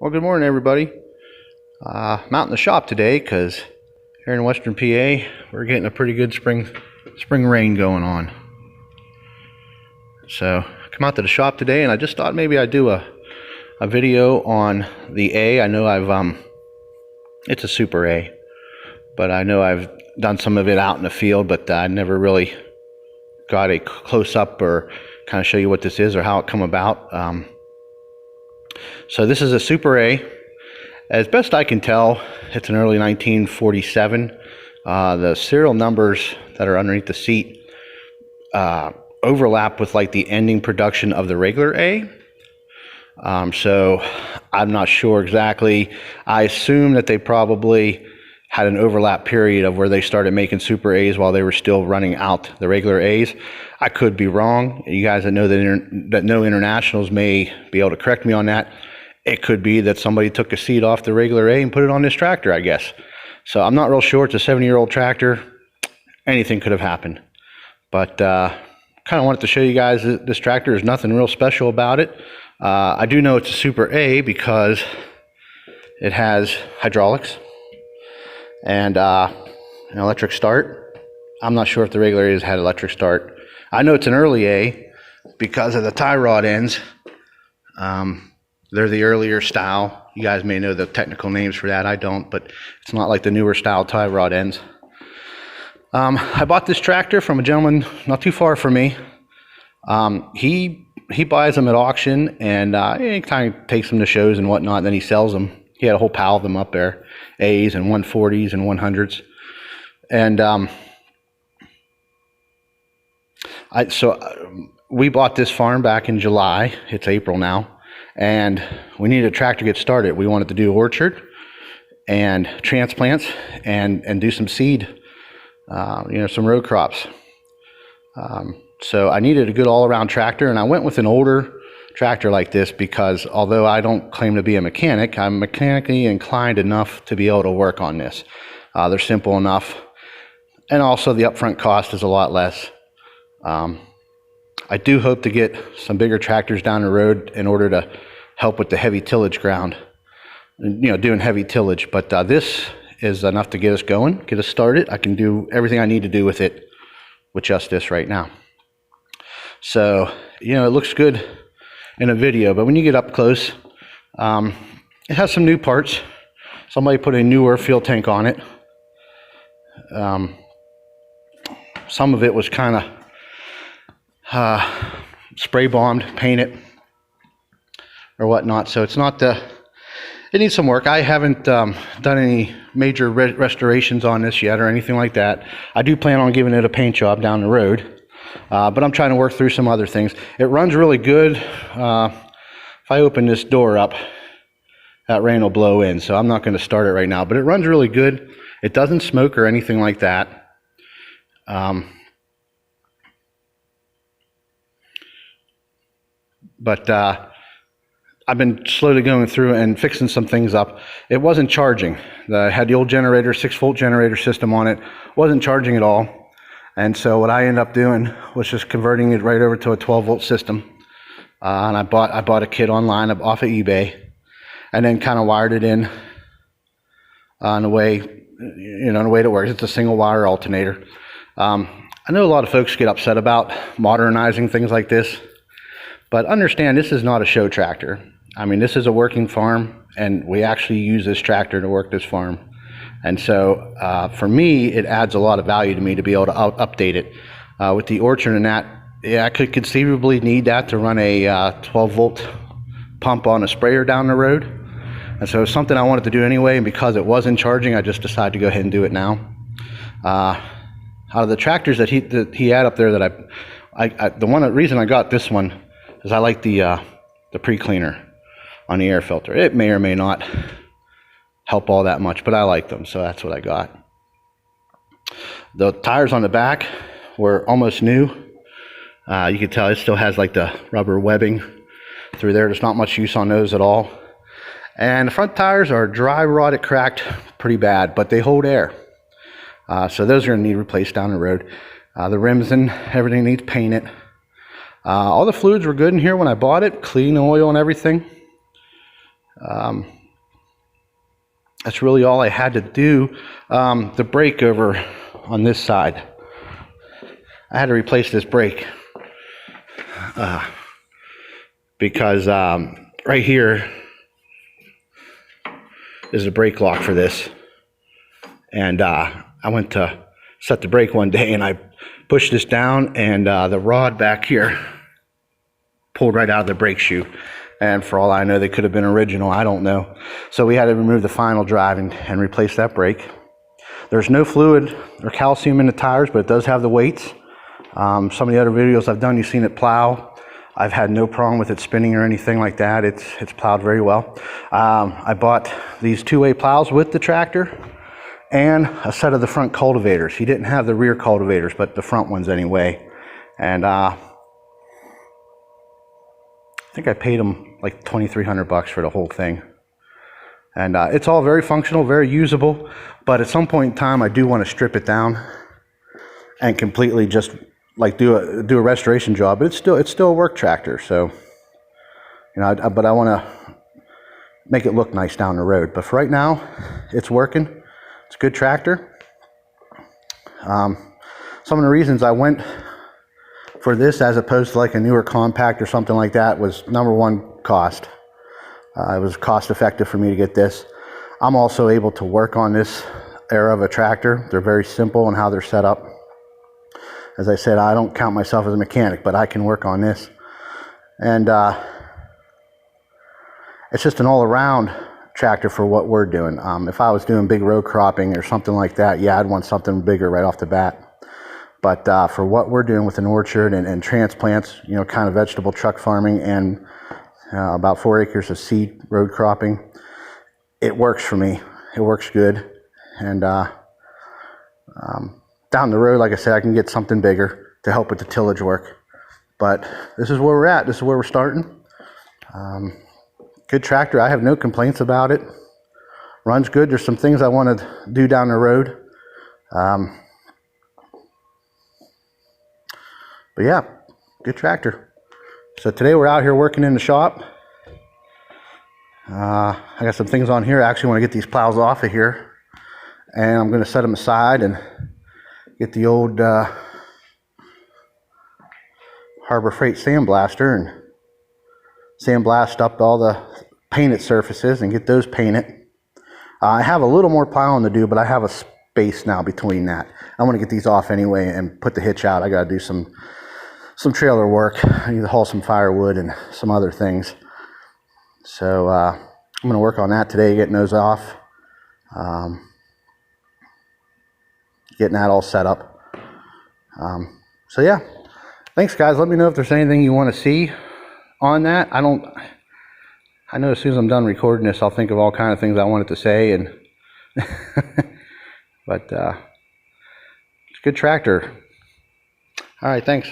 Well, good morning, everybody. I'm out in the shop today because here in Western PA, we're getting a pretty good spring rain going on. So, I come out to the shop today, and I just thought maybe I'd do a video on the A. I know it's a Super A, but I know I've done some of it out in the field, but I never really got a close up or kind of show you what this is or how it come about. So this is a Super A. As best I can tell, it's an early 1947. The serial numbers that are underneath the seat overlap with like the ending production of the regular A. So I'm not sure exactly. I assume that they probably had an overlap period of where they started making Super A's while they were still running out the regular A's. I could be wrong. You guys that know that know internationals may be able to correct me on that. It could be that somebody took a seat off the regular A and put it on this tractor, I guess. So I'm not real sure. It's a 70-year-old tractor. Anything could have happened. But kind of wanted to show you guys that this tractor is nothing real special about it. I do know it's a Super A because it has hydraulics and an electric start. I'm not sure if the regular A's had electric start. I know it's an early A because of the tie rod ends. They're the earlier style. You guys may know the technical names for that. I don't, but it's not like the newer style tie rod ends. I bought this tractor from a gentleman not too far from me. He buys them at auction, and he kind of takes them to shows and whatnot, and then he sells them. He had a whole pile of them up there, A's and 140s and 100s. And we bought this farm back in July. It's April now. And we needed a tractor to get started. We wanted to do orchard and transplants and do some seed, some row crops. So I needed a good all-around tractor, and I went with an older tractor like this because although I don't claim to be a mechanic, I'm mechanically inclined enough to be able to work on this. They're simple enough, and also the upfront cost is a lot less. I do hope to get some bigger tractors down the road in order to help with the heavy tillage ground, doing heavy tillage. But this is enough to get us going, get us started. I can do everything I need to do with it with just this right now. So, it looks good in a video, but when you get up close, it has some new parts. Somebody put a newer fuel tank on it. Some of it was kind of spray bombed, painted, or whatnot. So it's not it needs some work. I haven't done any major restorations on this yet or anything like that. I do plan on giving it a paint job down the road, but I'm trying to work through some other things. It runs really good. If I open this door up, that rain will blow in, so I'm not going to start it right now, but it runs really good. It doesn't smoke or anything like that. But I've been slowly going through and fixing some things up. It wasn't charging. I had the old generator, 6-volt generator system on it. Wasn't charging at all. And so what I ended up doing was just converting it right over to a 12-volt system. And I bought a kit online off of eBay, and then kind of wired it in in a way that works. It's a single wire alternator. I know a lot of folks get upset about modernizing things like this. But understand, this is not a show tractor. I mean, this is a working farm, and we actually use this tractor to work this farm. And so, for me, it adds a lot of value to me to be able to update it. With the orchard and that, yeah, I could conceivably need that to run a 12-volt pump on a sprayer down the road. And so it's something I wanted to do anyway, and because it wasn't charging, I just decided to go ahead and do it now. Out of the tractors that he had up there, the reason I got this one is I like the pre-cleaner on the air filter. It may or may not help all that much, but I like them, so that's what I got. The tires on the back were almost new. You can tell it still has like the rubber webbing through there. There's not much use on those at all. And the front tires are dry rotted, cracked pretty bad, but they hold air. So those are going to need replaced down the road. The rims and everything needs painted. All the fluids were good in here when I bought it, clean oil and everything. That's really all I had to do. The brake over on this side, I had to replace this brake because right here is a brake lock for this, and I went to set the brake one day and I pushed this down, and the rod back here pulled right out of the brake shoe, and for all I know they could have been original, I don't know. So we had to remove the final drive and replace that brake. There's no fluid or calcium in the tires, but it does have the weights. Some of the other videos I've done, you've seen it plow. I've had no problem with it spinning or anything like that. It's plowed very well. I bought these two-way plows with the tractor and a set of the front cultivators. He didn't have the rear cultivators, but the front ones anyway. And I think I paid him like $2,300 for the whole thing. And it's all very functional, very usable. But at some point in time, I do want to strip it down and completely just like do a restoration job. But it's still a work tractor, so you know. But I want to make it look nice down the road. But for right now, it's working. It's a good tractor. Some of the reasons I went for this as opposed to like a newer compact or something like that was, number one, cost. It was cost effective for me to get this. I'm also able to work on this era of a tractor. They're very simple in how they're set up. As I said, I don't count myself as a mechanic, but I can work on this. And it's just an all-around tractor for what we're doing. If I was doing big row cropping or something like that, yeah, I'd want something bigger right off the bat. But for what we're doing with an orchard and transplants, you know, kind of vegetable truck farming and about 4 acres of seed road cropping, it works for me. It works good. And down the road, like I said, I can get something bigger to help with the tillage work. But this is where we're at. This is where we're starting. Good tractor. I have no complaints about it. Runs good. There's some things I want to do down the road. But yeah, good tractor. So today we're out here working in the shop. I got some things on here. I actually want to get these plows off of here. And I'm going to set them aside and get the old Harbor Freight sandblaster and sandblast up all the painted surfaces and get those painted. I have a little more plowing to do, but I have a space now between that. I want to get these off anyway and put the hitch out. I got to do some trailer work. I need to haul some firewood and some other things. So I'm going to work on that today, getting those off. Getting that all set up. So yeah, thanks guys. Let me know if there's anything you want to see on that. I know as soon as I'm done recording this, I'll think of all kinds of things I wanted to say, and but it's a good tractor. All right, thanks.